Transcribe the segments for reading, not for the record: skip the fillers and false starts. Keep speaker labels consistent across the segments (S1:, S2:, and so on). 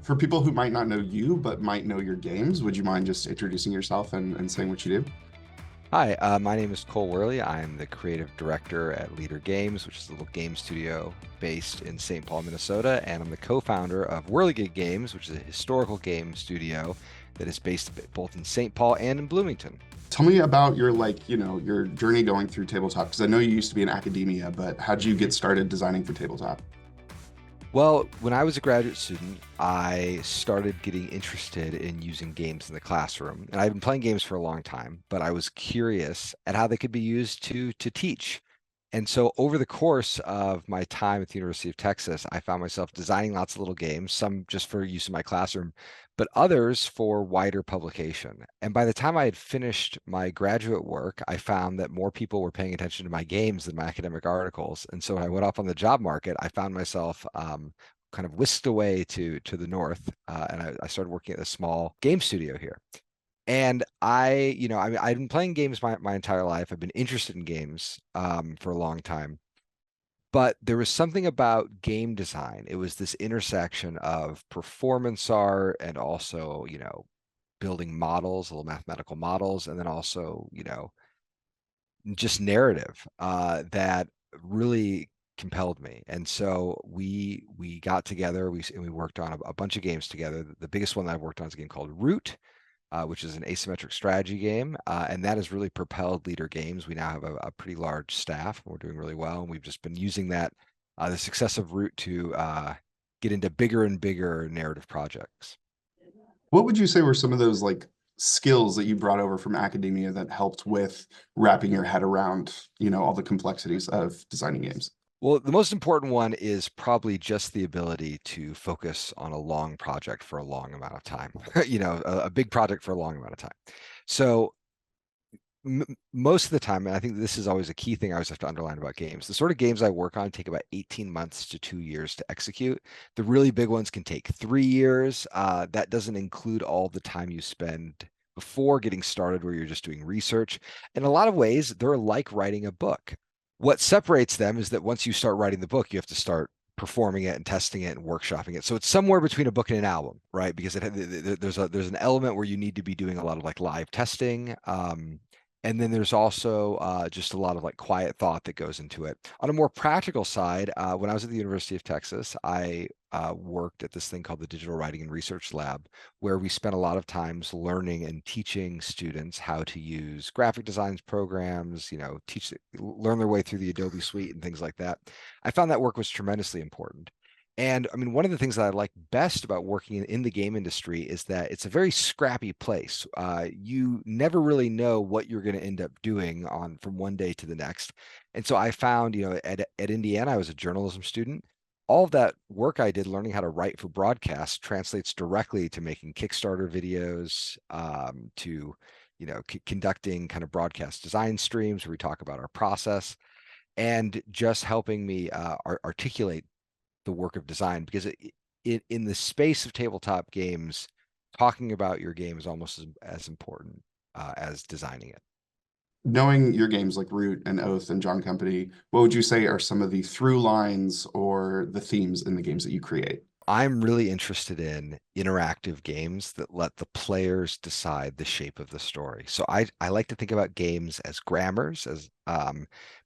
S1: For people who might not know you, but might know your games, would you mind just introducing yourself and saying what you do?
S2: Hi, my name is Cole Wehrle. I'm the creative director at Leader Games, which is a little game studio based in St. Paul, Minnesota, and I'm the co-founder of Wehrlegig Games, which is a historical game studio that is based both in St. Paul and in Bloomington.
S1: Tell me about your your journey going through tabletop, because I know you used to be in academia, but how'd you get started designing for tabletop?
S2: Well, when I was a graduate student, I started getting interested in using games in the classroom. And I've been playing games for a long time, but I was curious at how they could be used to teach. And so over the course of my time at the University of Texas, I found myself designing lots of little games, some just for use in my classroom, but others for wider publication. And by the time I had finished my graduate work, I found that more people were paying attention to my games than my academic articles. And so when I went off on the job market, I found myself kind of whisked away to the north, and I started working at a small game studio here. And I've been playing games my entire life. I've been interested in games for a long time, but there was something about game design. It was this intersection of performance art and also, building models, little mathematical models, and then also, just narrative that really compelled me. And so we got together, we worked on a bunch of games together. The biggest one that I've worked on is a game called Root, which is an asymmetric strategy game. And that has really propelled Leader Games. We now have a pretty large staff. We're doing really well. And we've just been using that, the success of Root to get into bigger and bigger narrative projects.
S1: What would you say were some of those skills that you brought over from academia that helped with wrapping your head around, all the complexities of designing games?
S2: Well, the most important one is probably just the ability to focus on a long project for a long amount of time, a big project for a long amount of time. So most of the time, and I think this is always a key thing I always have to underline about games, the sort of games I work on take about 18 months to 2 years to execute. The really big ones can take 3 years. That doesn't include all the time you spend before getting started where you're just doing research. In a lot of ways, they're like writing a book. What separates them is that once you start writing the book, you have to start performing it and testing it and workshopping it. So it's somewhere between a book and an album, right? Because there's an element where you need to be doing a lot of like live testing. And then there's also just a lot of like quiet thought that goes into it. On a more practical side, when I was at the University of Texas, I worked at this thing called the Digital Writing and Research Lab, where we spent a lot of times learning and teaching students how to use graphic designs programs, learn their way through the Adobe suite and things like that. I found that work was tremendously important. And I mean, one of the things that I like best about working in the game industry is that it's a very scrappy place. You never really know what you're going to end up doing on from one day to the next. And so I found, at Indiana, I was a journalism student. All of that work I did learning how to write for broadcast translates directly to making Kickstarter videos, to, conducting kind of broadcast design streams where we talk about our process and just helping me articulate the work of design because in the space of tabletop games, talking about your game is almost as important as designing it.
S1: Knowing your games like Root and Oath and John Company, what would you say are some of the through lines or the themes in the games that you create?
S2: I'm really interested in interactive games that let the players decide the shape of the story. So I like to think about games as grammars, as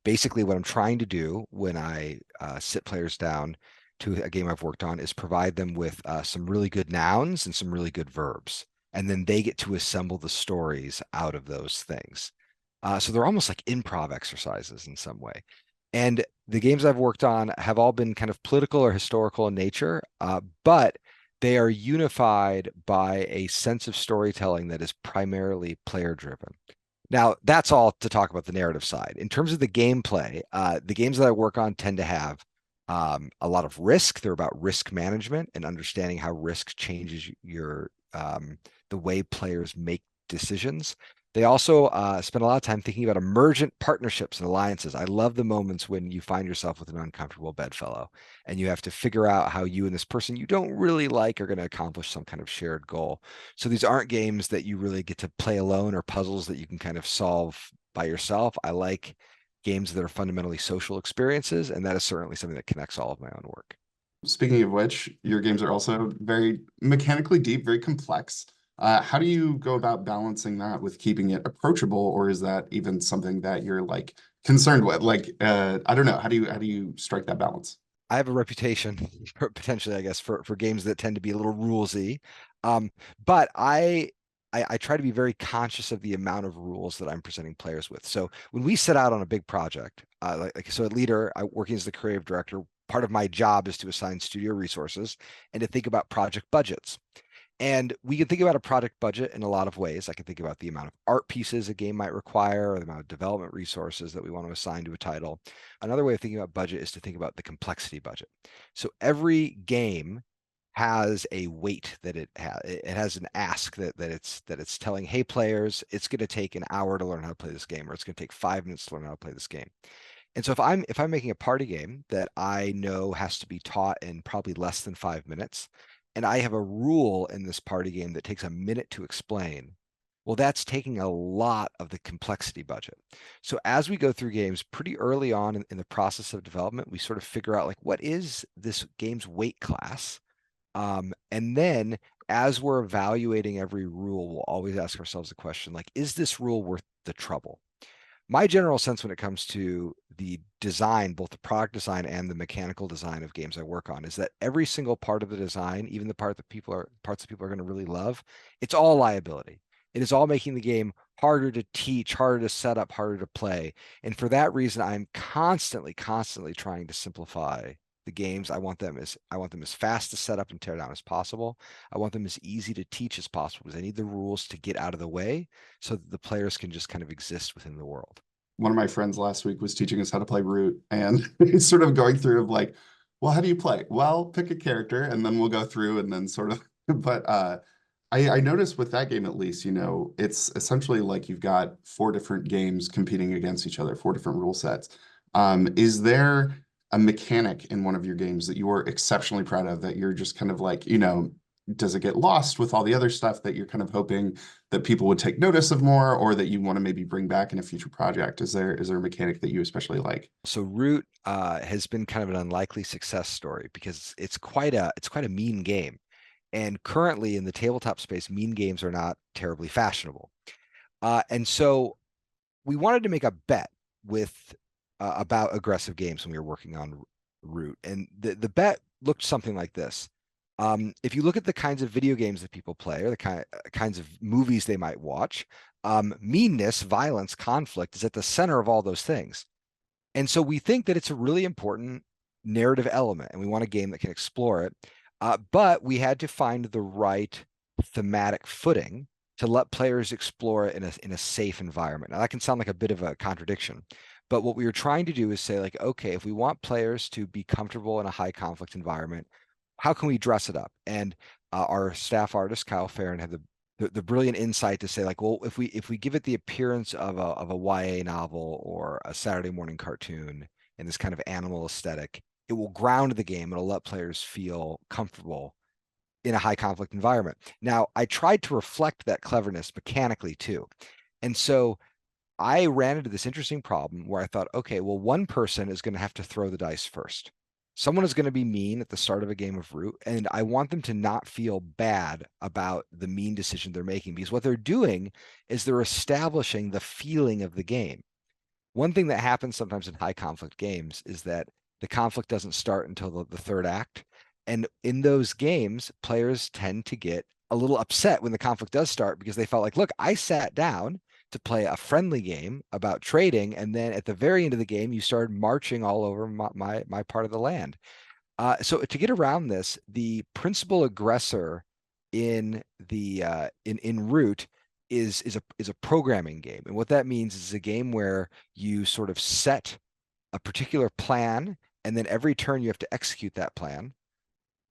S2: basically what I'm trying to do when I sit players down to a game I've worked on is provide them with some really good nouns and some really good verbs. And then they get to assemble the stories out of those things. So they're almost like improv exercises in some way. And the games I've worked on have all been kind of political or historical in nature, but they are unified by a sense of storytelling that is primarily player driven. Now, that's all to talk about the narrative side. In terms of the gameplay, the games that I work on tend to have a lot of risk. They're about risk management and understanding how risk changes the way players make decisions. They also spend a lot of time thinking about emergent partnerships and alliances. I love the moments when you find yourself with an uncomfortable bedfellow and you have to figure out how you and this person you don't really like are going to accomplish some kind of shared goal. So these aren't games that you really get to play alone or puzzles that you can kind of solve by yourself. I like games that are fundamentally social experiences, and that is certainly something that connects all of my own work.
S1: Speaking of which, your games are also very mechanically deep, very complex. How do you go about balancing that with keeping it approachable, or is that even something that you're like concerned with? Like, I don't know. How do you strike that balance?
S2: I have a reputation potentially, I guess, for games that tend to be a little rulesy. Um, but I try to be very conscious of the amount of rules that I'm presenting players with. So when we set out on a big project, so at Leader, working as the creative director, part of my job is to assign studio resources and to think about project budgets. And we can think about a product budget in a lot of ways. I can think about the amount of art pieces a game might require, or the amount of development resources that we want to assign to a title. Another way of thinking about budget is to think about the complexity budget. So every game has a weight that it has. It has an ask that it's telling, hey players, it's going to take an hour to learn how to play this game, or it's going to take 5 minutes to learn how to play this game. And so if I'm making a party game that I know has to be taught in probably less than 5 minutes, and I have a rule in this party game that takes a minute to explain, well, that's taking a lot of the complexity budget. So as we go through games pretty early on in the process of development, we sort of figure out like, what is this game's weight class? And then as we're evaluating every rule, we'll always ask ourselves the question, like, is this rule worth the trouble? My general sense when it comes to the design, both the product design and the mechanical design of games I work on, is that every single part of the design, even the parts that people are going to really love, it's all liability. It is all making the game harder to teach, harder to set up, harder to play. And for that reason, I'm constantly trying to simplify the games. I want them as fast to set up and tear down as possible. I want them as easy to teach as possible because I need the rules to get out of the way so that the players can just kind of exist within the world.
S1: One of my friends last week was teaching us how to play Root, and he's sort of going through of like, well, how do you play? Well, pick a character, and then we'll go through and then sort of. But I noticed with that game at least, it's essentially like you've got four different games competing against each other, four different rule sets. Is there a mechanic in one of your games that you are exceptionally proud of that you're just kind of like, does it get lost with all the other stuff that you're kind of hoping that people would take notice of more, or that you want to maybe bring back in a future project? Is there a mechanic that you especially like?
S2: So Root has been kind of an unlikely success story because it's quite a mean game. And currently in the tabletop space, mean games are not terribly fashionable. And so we wanted to make a bet with about aggressive games when we were working on Root. And the bet looked something like this. If you look at the kinds of video games that people play or the kinds of movies they might watch, meanness, violence, conflict is at the center of all those things. And so we think that it's a really important narrative element, and we want a game that can explore it. But we had to find the right thematic footing to let players explore it in a safe environment. Now, that can sound like a bit of a contradiction, but what we were trying to do is say, like, okay, if we want players to be comfortable in a high conflict environment, how can we dress it up? And our staff artist, Kyle Farron, had the brilliant insight to say, like, well, if we give it the appearance of a YA novel or a Saturday morning cartoon and this kind of animal aesthetic, it will ground the game. It'll let players feel comfortable in a high conflict environment. Now, I tried to reflect that cleverness mechanically too. And so I ran into this interesting problem where I thought, okay, well, one person is going to have to throw the dice first. Someone is going to be mean at the start of a game of Root, and I want them to not feel bad about the mean decision they're making, because what they're doing is they're establishing the feeling of the game. One thing that happens sometimes in high conflict games is that the conflict doesn't start until the third act. And in those games, players tend to get a little upset when the conflict does start because they felt like, look, I sat down to play a friendly game about trading, and then at the very end of the game, you started marching all over my part of the land. So to get around this, the principal aggressor in the in Root is a programming game, and what that means is a game where you sort of set a particular plan, and then every turn you have to execute that plan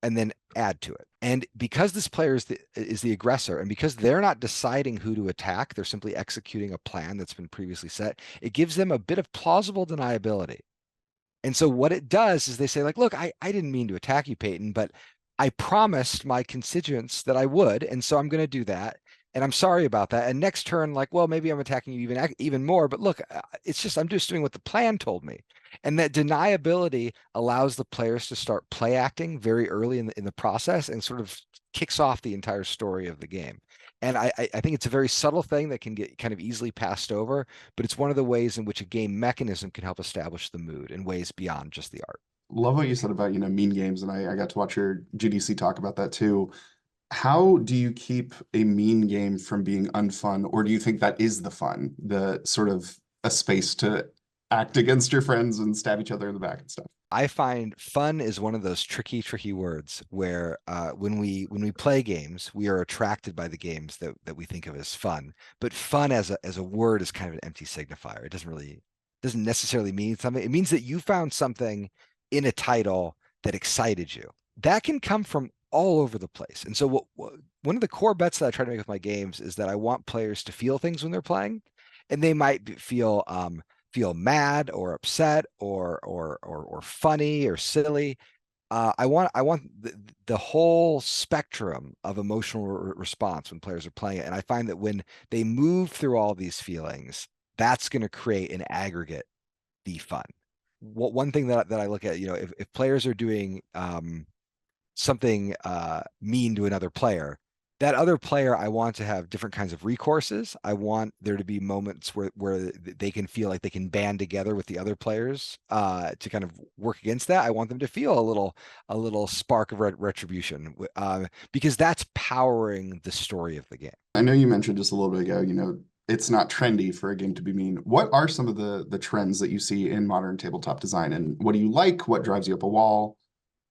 S2: and then add to it. And because this player is the aggressor, and because they're not deciding who to attack, they're simply executing a plan that's been previously set, it gives them a bit of plausible deniability. And so what it does is they say, like, look, I didn't mean to attack you, Peyton, but I promised my constituents that I would, and so I'm going to do that. and I'm sorry about that. And next turn, like, well, maybe I'm attacking you even more. But look, it's just I'm just doing what the plan told me. And that deniability allows the players to start play acting very early in the process and sort of kicks off the entire story of the game. And I think it's a very subtle thing that can get kind of easily passed over, but it's one of the ways in which a game mechanism can help establish the mood in ways beyond just the art.
S1: Love what you said about, mean games, and I got to watch your GDC talk about that too. How do you keep a mean game from being unfun, or do you think that is the fun, the sort of a space to act against your friends and stab each other in the back and stuff?
S2: I find fun is one of those tricky words where when we play games, we are attracted by the games that we think of as fun. But fun as a word is kind of an empty signifier. It doesn't necessarily mean something. It means that you found something in a title that excited you. That can come from all over the place. And so one of the core bets that I try to make with my games is that I want players to feel things when they're playing, and they might feel mad or upset or funny or silly. I want the whole spectrum of emotional response when players are playing it, and I find that when they move through all these feelings, that's going to create an aggregate be fun. One thing that I look at, if players are doing something mean to another player, that other player, I want to have different kinds of recourses. I want there to be moments where they can feel like they can band together with the other players to kind of work against that. I want them to feel a little spark of retribution because that's powering the story of the game.
S1: I know you mentioned just a little bit ago, it's not trendy for a game to be mean. What are some of the trends that you see in modern tabletop design, and what do you like? What drives you up a wall?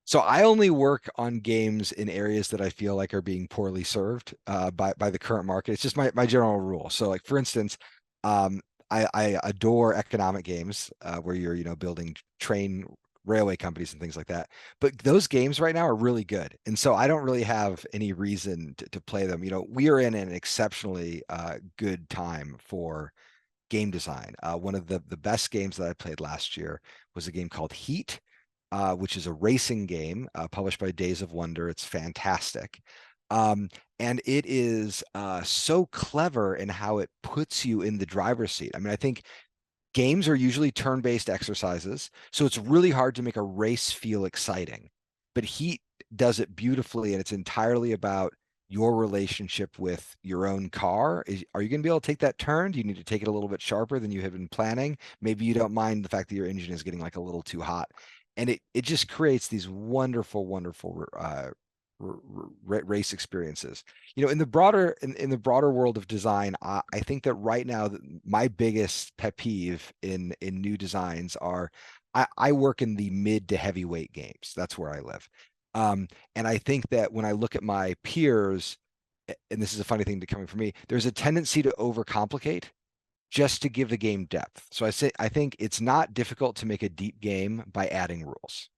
S2: So I only work on games in areas that I feel like are being poorly served by the current market. It's just my general rule. So like for instance, um, I adore economic games where you're building train railway companies and things like that. But those games right now are really good, and so I don't really have any reason to play them. We are in an exceptionally good time for game design. One of the best games that I played last year was a game called Heat, which is a racing game published by Days of Wonder. It's fantastic. Um, and it is so clever in how it puts you in the driver's seat. I mean, I think games are usually turn-based exercises, so it's really hard to make a race feel exciting. But Heat does it beautifully, and it's entirely about your relationship with your own car. Are you going to be able to take that turn? Do you need to take it a little bit sharper than you had been planning? Maybe you don't mind the fact that your engine is getting like a little too hot. And it just creates these wonderful race experiences. In the broader world of design, I think that right now my biggest pet peeve in new designs are I work in the mid to heavyweight games. That's where I live. And I think that when I look at my peers, and this is a funny thing to coming from me, there's a tendency to overcomplicate just to give the game depth. So I think it's not difficult to make a deep game by adding rules.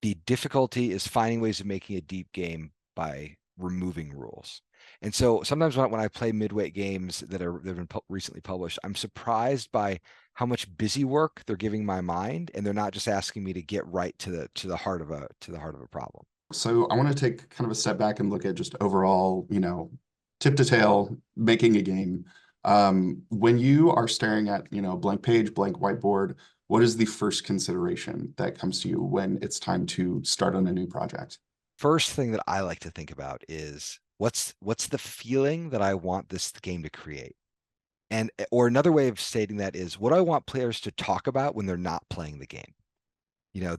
S2: The difficulty is finding ways of making a deep game by removing rules. And so sometimes when I play midweight games that have been recently published, I'm surprised by how much busy work they're giving my mind, and they're not just asking me to get right to the heart of a problem.
S1: So I want to take kind of a step back and look at just overall, tip to tail making a game. When you are staring at, blank page, blank whiteboard, what is the first consideration that comes to you when it's time to start on a new project?
S2: First thing that I like to think about is what's the feeling that I want this game to create? And or another way of stating that is what do I want players to talk about when they're not playing the game?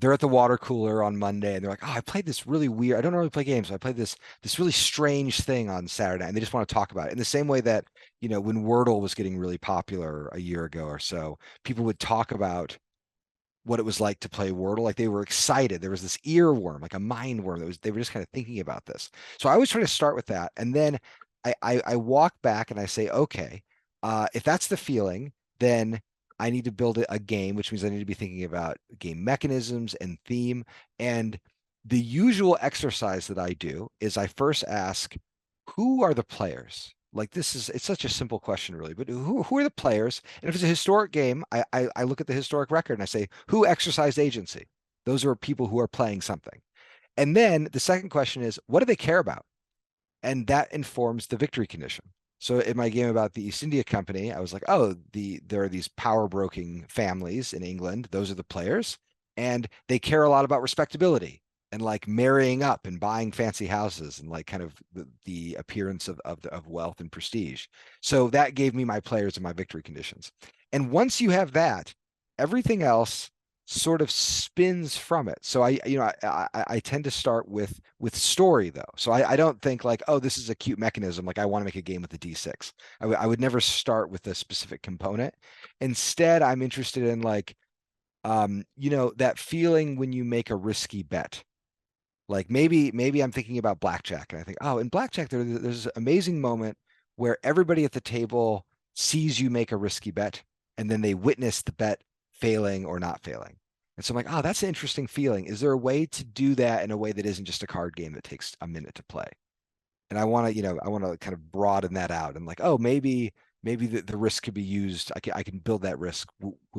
S2: They're at the water cooler on Monday and they're like, "Oh, I played this really weird. I don't normally play games. So I played this really strange thing on Saturday," and they just want to talk about it. In the same way that, when Wordle was getting really popular a year ago or so, people would talk about what it was like to play Wordle. Like they were excited. There was this earworm, like a mind worm they were just kind of thinking about this. So I always try to start with that. And then I walk back and I say, okay, if that's the feeling, then I need to build a game, which means I need to be thinking about game mechanisms and theme. And the usual exercise that I do is I first ask, who are the players? Like it's such a simple question, really, but who are the players? And if it's a historic game, I look at the historic record and I say, who exercised agency? Those are people who are playing something. And then the second question is, what do they care about? And that informs the victory condition. So in my game about the East India Company, I was like, oh, there are these power broking families in England. Those are the players, and they care a lot about respectability and like marrying up and buying fancy houses and like kind of the appearance of wealth and prestige. So that gave me my players and my victory conditions. And once you have that, everything else sort of spins from it. So I tend to start with story though. So I don't think like, oh, this is a cute mechanism. Like I want to make a game with a D6. I would never start with a specific component. Instead, I'm interested in like, that feeling when you make a risky bet. Like maybe I'm thinking about blackjack and I think, oh, in blackjack there's an amazing moment where everybody at the table sees you make a risky bet and then they witness the bet failing or not failing. And so I'm like, oh, that's an interesting feeling. Is there a way to do that in a way that isn't just a card game that takes a minute to play? And I want to kind of broaden that out and like, oh, maybe the risk could be used. I can build that risk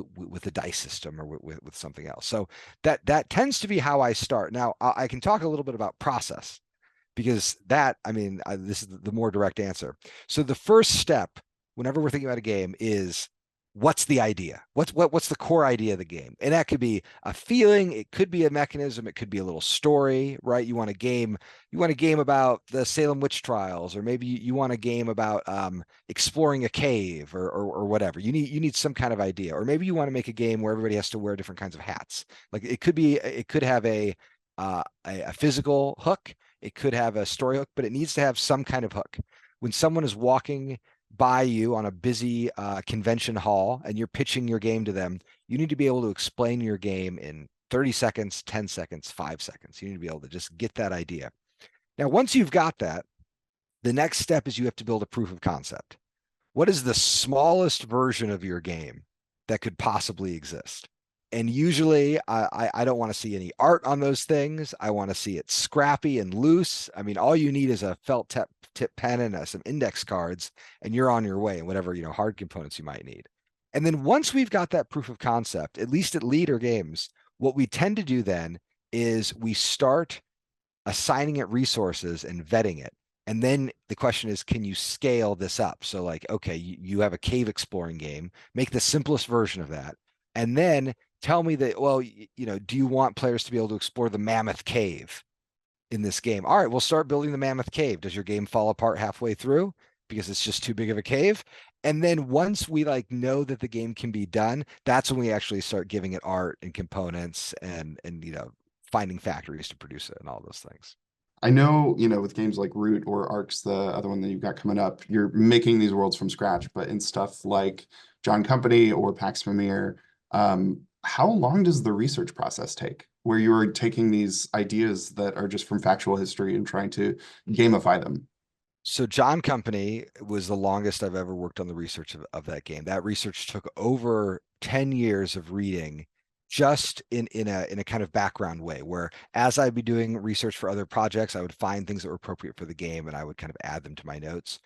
S2: with a dice system or with something else. So that tends to be how I start. Now I can talk a little bit about process because this is the more direct answer. So the first step, whenever we're thinking about a game, is what's the idea? What's the core idea of the game? And that could be a feeling, it could be a mechanism, it could be a little story, right? You want a game about the Salem witch trials, or maybe you want a game about exploring a cave or whatever. You need some kind of idea, or maybe you want to make a game where everybody has to wear different kinds of hats. Like it could have a physical hook, it could have a story hook, but it needs to have some kind of hook. When someone is walking by you on a busy convention hall and you're pitching your game to them, you need to be able to explain your game in 30 seconds, 10 seconds, 5 seconds. You need to be able to just get that idea. Now, once you've got that, the next step is you have to build a proof of concept. What is the smallest version of your game that could possibly exist? And usually I don't want to see any art on those things. I want to see it scrappy and loose. I mean, all you need is a felt tip pen and some index cards, and you're on your way, and whatever, hard components you might need. And then once we've got that proof of concept, at least at Leader Games, what we tend to do then is we start assigning it resources and vetting it. And then the question is, can you scale this up? So like, okay, you have a cave exploring game, make the simplest version of that. And then tell me that, well, do you want players to be able to explore the mammoth cave in this game? All right, we'll start building the mammoth cave. Does your game fall apart halfway through because it's just too big of a cave? And then once we like know that the game can be done, that's when we actually start giving it art and components and finding factories to produce it and all those things.
S1: I know, with games like Root or Arcs, the other one that you've got coming up, you're making these worlds from scratch, but in stuff like John Company or Pax Pamir, how long does the research process take? Where you're taking these ideas that are just from factual history and trying to gamify them?
S2: So John Company was the longest I've ever worked on the research of that game. That research took over 10 years of reading just in a kind of background way, where as I'd be doing research for other projects, I would find things that were appropriate for the game and I would kind of add them to my notes.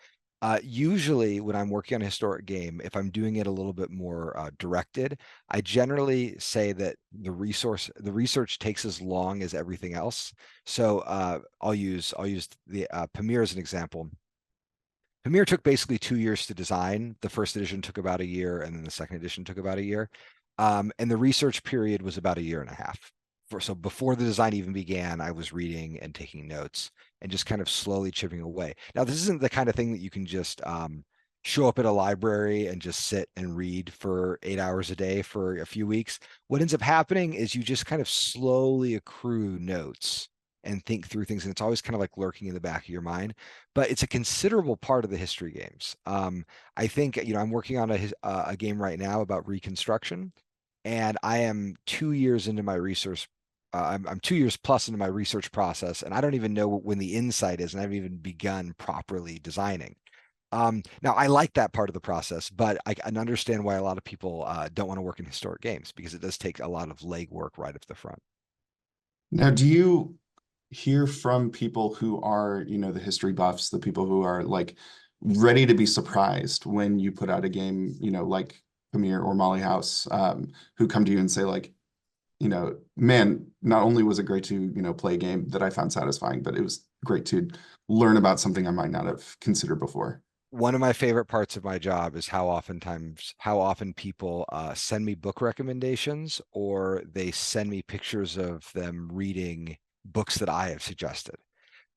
S2: Usually when I'm working on a historic game, if I'm doing it a little bit more directed, I generally say that the research takes as long as everything else. So I'll use the Pamir as an example. Pamir took basically 2 years to design. The first edition took about a year, and then the second edition took about a year. And the research period was about a year and a half. So before the design even began, I was reading and taking notes and just kind of slowly chipping away. Now, this isn't the kind of thing that you can just show up at a library and just sit and read for 8 hours a day for a few weeks. What ends up happening is you just kind of slowly accrue notes and think through things, and it's always kind of like lurking in the back of your mind. But it's a considerable part of the history games. I think I'm working on a game right now about Reconstruction, and I am 2 years into my research. I'm 2 years plus into my research process, and I don't even know when the insight is, and I haven't even begun properly designing. Now, I like that part of the process, but I can understand why a lot of people don't want to work in historic games because it does take a lot of legwork right up the front.
S1: Now, do you hear from people who are, the history buffs, the people who are like ready to be surprised when you put out a game, like Pamir or Molly House, who come to you and say like, man, not only was it great to, play a game that I found satisfying, but it was great to learn about something I might not have considered before.
S2: one of my favorite parts of my job is how often people send me book recommendations, or they send me pictures of them reading books that I have suggested,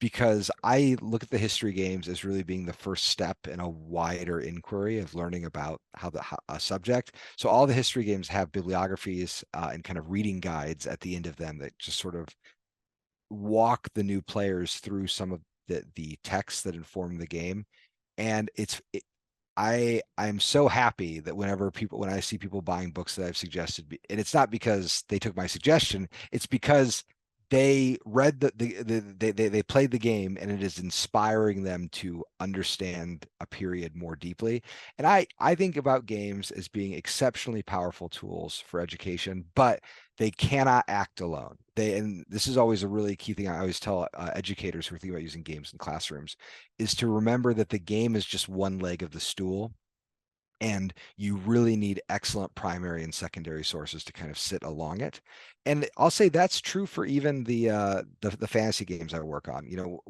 S2: because I look at the history games as really being the first step in a wider inquiry of learning about how a subject. So all the history games have bibliographies and kind of reading guides at the end of them that just sort of walk the new players through some of the texts that inform the game. And I'm so happy that when I see people buying books that I've suggested, and it's not because they took my suggestion, it's because they read they played the game, and it is inspiring them to understand a period more deeply. And I think about games as being exceptionally powerful tools for education, but they cannot act alone. And this is always a really key thing I always tell educators who are thinking about using games in classrooms, is to remember that the game is just one leg of the stool, and you really need excellent primary and secondary sources to kind of sit along it. And I'll say that's true for even the fantasy games I work on. You know,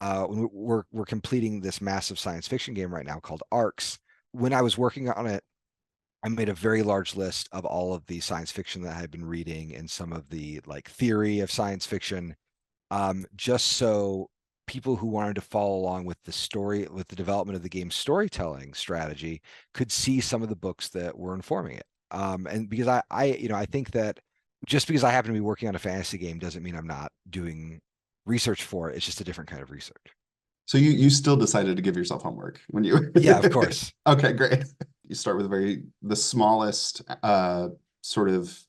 S2: we're completing this massive science fiction game right now called Arcs. When I was working on it, I made a very large list of all of the science fiction that I had been reading and some of the like theory of science fiction, just so people who wanted to follow along with the story, with the development of the game's storytelling strategy, could see some of the books that were informing it. And because I think that just because I happen to be working on a fantasy game doesn't mean I'm not doing research for it. It's just a different kind of research.
S1: So you still decided to give yourself homework when you
S2: Yeah, of course.
S1: Okay, great. You start with the smallest sort of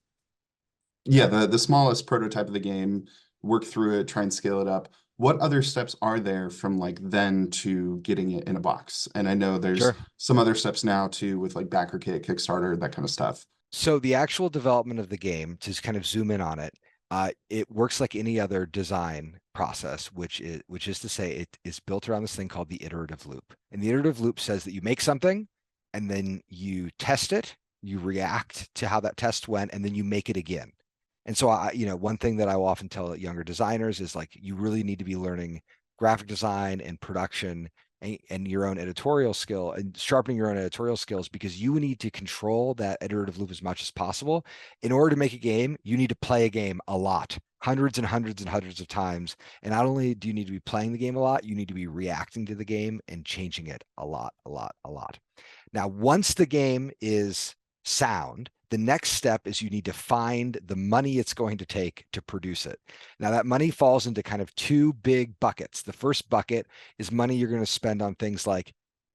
S1: yeah, the smallest prototype of the game, work through it, try and scale it up. What other steps are there from like then to getting it in a box? And I know there's
S2: Sure.
S1: some other steps now too with like backer kit, Kickstarter, that kind of stuff.
S2: So the actual development of the game, to kind of zoom in on it, it works like any other design process, which is to say it is built around this thing called the iterative loop. And the iterative loop says that you make something, and then you test it, you react to how that test went, and then you make it again. And so one thing that I will often tell younger designers is like, you really need to be learning graphic design and production and your own editorial skill and sharpening your own editorial skills, because you need to control that iterative loop as much as possible. In order to make a game, you need to play a game a lot, hundreds and hundreds and hundreds of times. And not only do you need to be playing the game a lot, you need to be reacting to the game and changing it a lot, a lot, a lot. Now, once the game is sound, the next step is you need to find the money it's going to take to produce it. Now, that money falls into kind of two big buckets. The first bucket is money you're going to spend on things like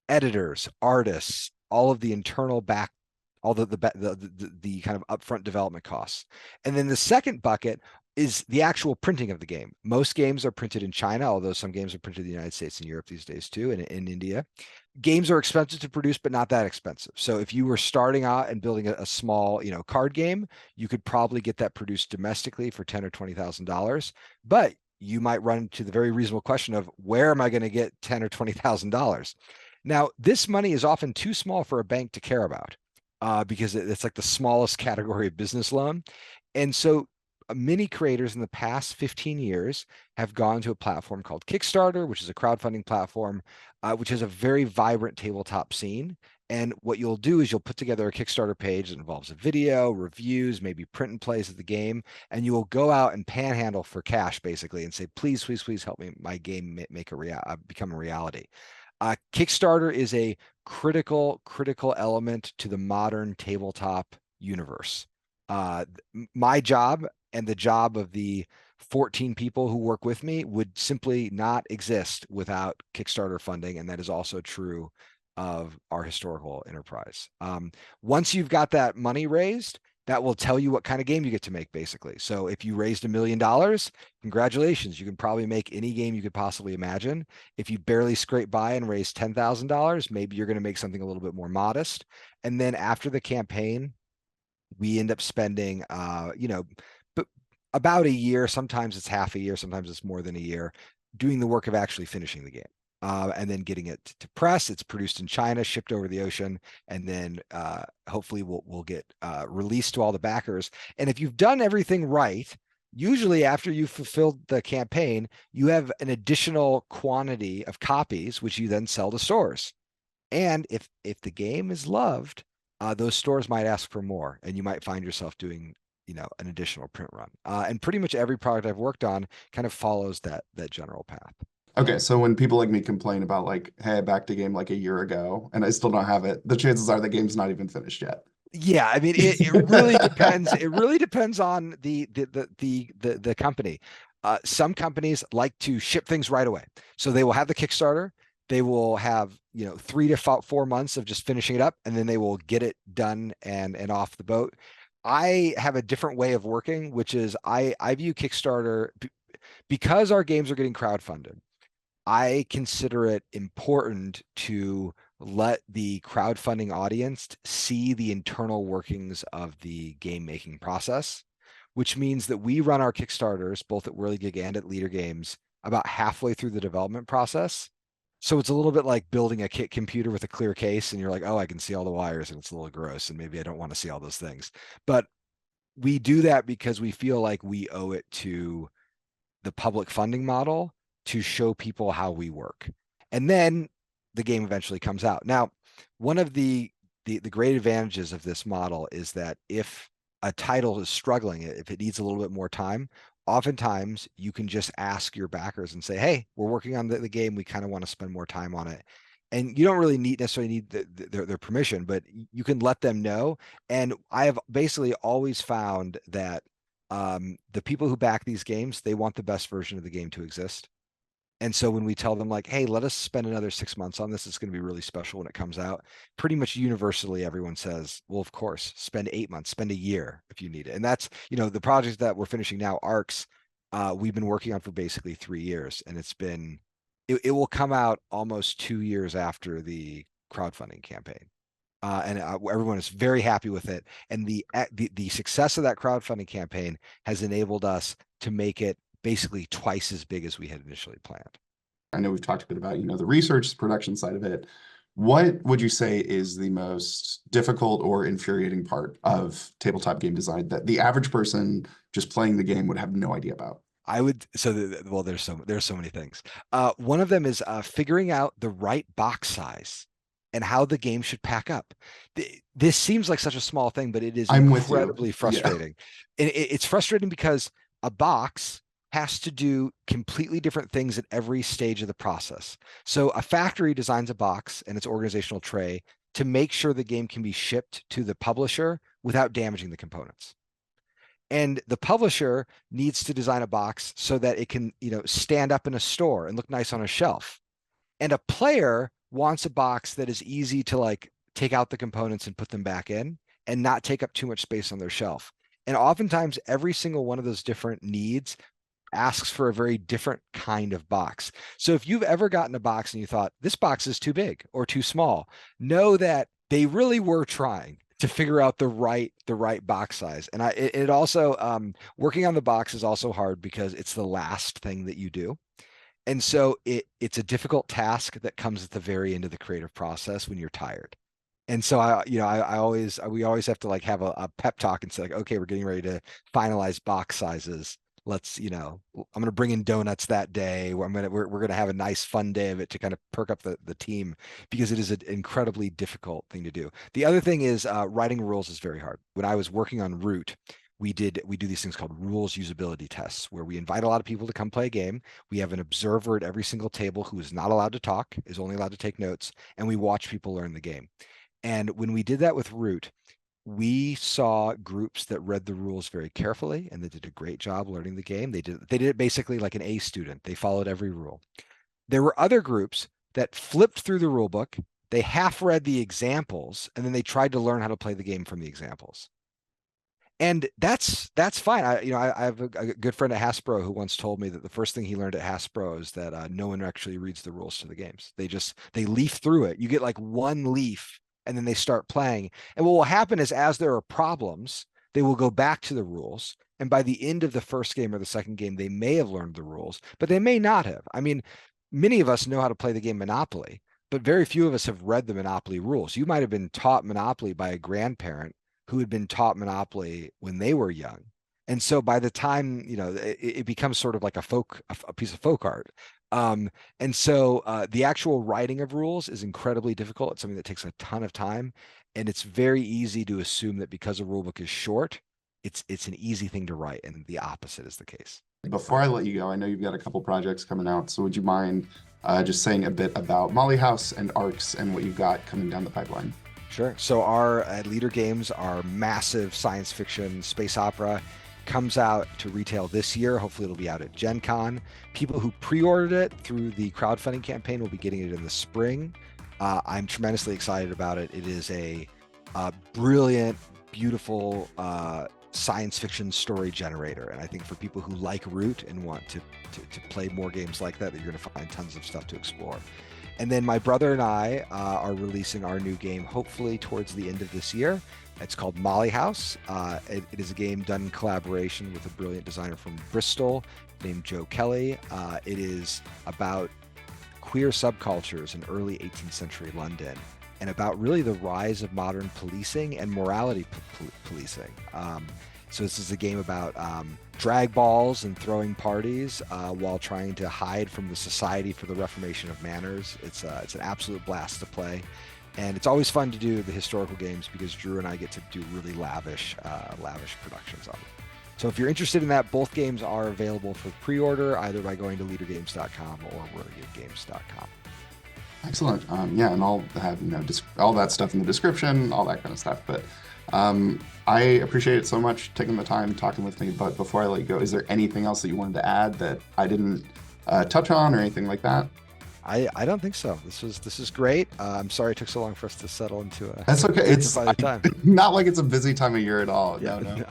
S2: editors, artists, all of the internal back, all the kind of upfront development costs. And then the second bucket is the actual printing of the game. Most games are printed in China, although some games are printed in the United States and Europe these days too, and in India. Games are expensive to produce, but not that expensive. So if you were starting out and building a small, card game, you could probably get that produced domestically for $10,000 or $20,000. But you might run into the very reasonable question of, where am I going to get $10,000 or $20,000? Now, this money is often too small for a bank to care about, because it's like the smallest category of business loan. And so many creators in the past 15 years have gone to a platform called Kickstarter, which is a crowdfunding platform, which has a very vibrant tabletop scene. And what you'll do is you'll put together a Kickstarter page that involves a video, reviews, maybe print and plays of the game, and you will go out and panhandle for cash basically and say, please, please, please help me, my game become a reality. Kickstarter is a critical element to the modern tabletop universe. My job and the job of the 14 people who work with me would simply not exist without Kickstarter funding, and that is also true of our historical enterprise. Once you've got that money raised, that will tell you what kind of game you get to make, basically. So if you raised $1 million, congratulations, you can probably make any game you could possibly imagine. If you barely scrape by and raise $10,000, maybe you're going to make something a little bit more modest. And then after the campaign, we end up spending, but about a year, sometimes it's half a year, sometimes it's more than a year, doing the work of actually finishing the game. And then getting it to press. It's produced in China, shipped over the ocean, and then hopefully we'll get released to all the backers. And if you've done everything right, Usually after you've fulfilled the campaign, you have an additional quantity of copies, which you then sell to stores. And if the game is loved, those stores might ask for more, and you might find yourself doing, an additional print run. And pretty much every product I've worked on kind of follows that general path.
S1: Okay, so when people like me complain about like, hey, I backed a game like a year ago and I still don't have it, the chances are the game's not even finished yet.
S2: Yeah, I mean, it really depends. It really depends on the company. Some companies like to ship things right away, so they will have the Kickstarter. They will have 3 to 4 months of just finishing it up, and then they will get it done and off the boat. I have a different way of working, which is I view Kickstarter because our games are getting crowdfunded. I consider it important to let the crowdfunding audience see the internal workings of the game making process, which means that we run our Kickstarters both at Wehrlegig and at Leader Games about halfway through the development process. So it's a little bit like building a kit computer with a clear case, and you're like, oh, I can see all the wires, and it's a little gross, and maybe I don't want to see all those things. But we do that because we feel like we owe it to the public funding model to show people how we work. And then the game eventually comes out. Now, one of the great advantages of this model is that if a title is struggling, if it needs a little bit more time, oftentimes you can just ask your backers and say, hey, we're working on the game. We kind of want to spend more time on it. And you don't really necessarily need their permission, but you can let them know. And I have basically always found that the people who back these games, they want the best version of the game to exist. And so when we tell them like, hey, let us spend another 6 months on this, it's going to be really special when it comes out. Pretty much universally, everyone says, well, of course, spend 8 months, spend a year if you need it. And that's, the project that we're finishing now, Arcs, we've been working on for basically 3 years. And it will come out almost 2 years after the crowdfunding campaign. And everyone is very happy with it. And the success of that crowdfunding campaign has enabled us to make it basically twice as big as we had initially planned.
S1: I know we've talked a bit about, the research production side of it. What would you say is the most difficult or infuriating part of tabletop game design that the average person just playing the game would have no idea about?
S2: I would well, there's so many things. One of them is figuring out the right box size and how the game should pack up. This seems like such a small thing, but it is
S1: I'm with you.
S2: incredibly frustrating. And it's frustrating because a box has to do completely different things at every stage of the process. So a factory designs a box and its organizational tray to make sure the game can be shipped to the publisher without damaging the components. And the publisher needs to design a box so that it can, stand up in a store and look nice on a shelf. And a player wants a box that is easy to like take out the components and put them back in and not take up too much space on their shelf. And oftentimes every single one of those different needs asks for a very different kind of box. So if you've ever gotten a box and you thought this box is too big or too small, know that they really were trying to figure out the right box size. And it also working on the box is also hard because it's the last thing that you do. And so it's a difficult task that comes at the very end of the creative process when you're tired. And so we always have to like have a pep talk and say like, okay, we're getting ready to finalize box sizes. Let's, I'm going to bring in donuts that day. We're going to have a nice fun day of it to kind of perk up the team because it is an incredibly difficult thing to do. The other thing is writing rules is very hard. When I was working on Root, we do these things called rules usability tests where we invite a lot of people to come play a game. We have an observer at every single table who is not allowed to talk, is only allowed to take notes, and we watch people learn the game. And when we did that with Root, we saw groups that read the rules very carefully and they did a great job learning the game. They did it basically like an A student. They followed every rule. There were other groups that flipped through the rule book. They half read the examples and then they tried to learn how to play the game from the examples. And that's fine. I have a good friend at Hasbro who once told me that the first thing he learned at Hasbro is that no one actually reads the rules to the games. They leaf through it. You get like one leaf and then they start playing. And what will happen is as there are problems, they will go back to the rules. And by the end of the first game or the second game, they may have learned the rules, but they may not have. I mean, many of us know how to play the game Monopoly, but very few of us have read the Monopoly rules. You might have been taught Monopoly by a grandparent who had been taught Monopoly when they were young. And so by the time, it becomes sort of like a piece of folk art. And so the actual writing of rules is incredibly difficult. It's something that takes a ton of time. And it's very easy to assume that because a rule book is short, it's an easy thing to write. And the opposite is the case.
S1: Before I let you go, I know you've got a couple projects coming out, so would you mind just saying a bit about Molly House and Arcs and what you've got coming down the pipeline?
S2: Sure. So our Leader Games, our massive science fiction space opera, comes out to retail this year. Hopefully it'll be out at Gen Con. People who pre-ordered it through the crowdfunding campaign will be getting it in the spring. I'm tremendously excited about it. It is a brilliant, beautiful science fiction story generator. And I think for people who like Root and want to play more games like that, you're going to find tons of stuff to explore. And then my brother and I are releasing our new game, hopefully towards the end of this year. It's called Molly House. It is a game done in collaboration with a brilliant designer from Bristol named Joe Kelly. It is about queer subcultures in early 18th century London and about really the rise of modern policing and morality policing. So this is a game about drag balls and throwing parties while trying to hide from the Society for the Reformation of Manners. It's an absolute blast to play. And it's always fun to do the historical games because Drew and I get to do really lavish productions of it. So if you're interested in that, both games are available for pre-order either by going to leadergames.com or wehrlegiggames.com.
S1: Excellent. Yeah, and I'll have all that stuff in the description, all that kind of stuff. But I appreciate it so much taking the time talking with me. But before I let you go, is there anything else that you wanted to add that I didn't touch on or anything like that?
S2: I don't think so. This is great. I'm sorry it took so long for us to settle into a.
S1: That's okay. It's
S2: by the time.
S1: not like it's a busy time of year at all.
S2: Yeah.
S1: No.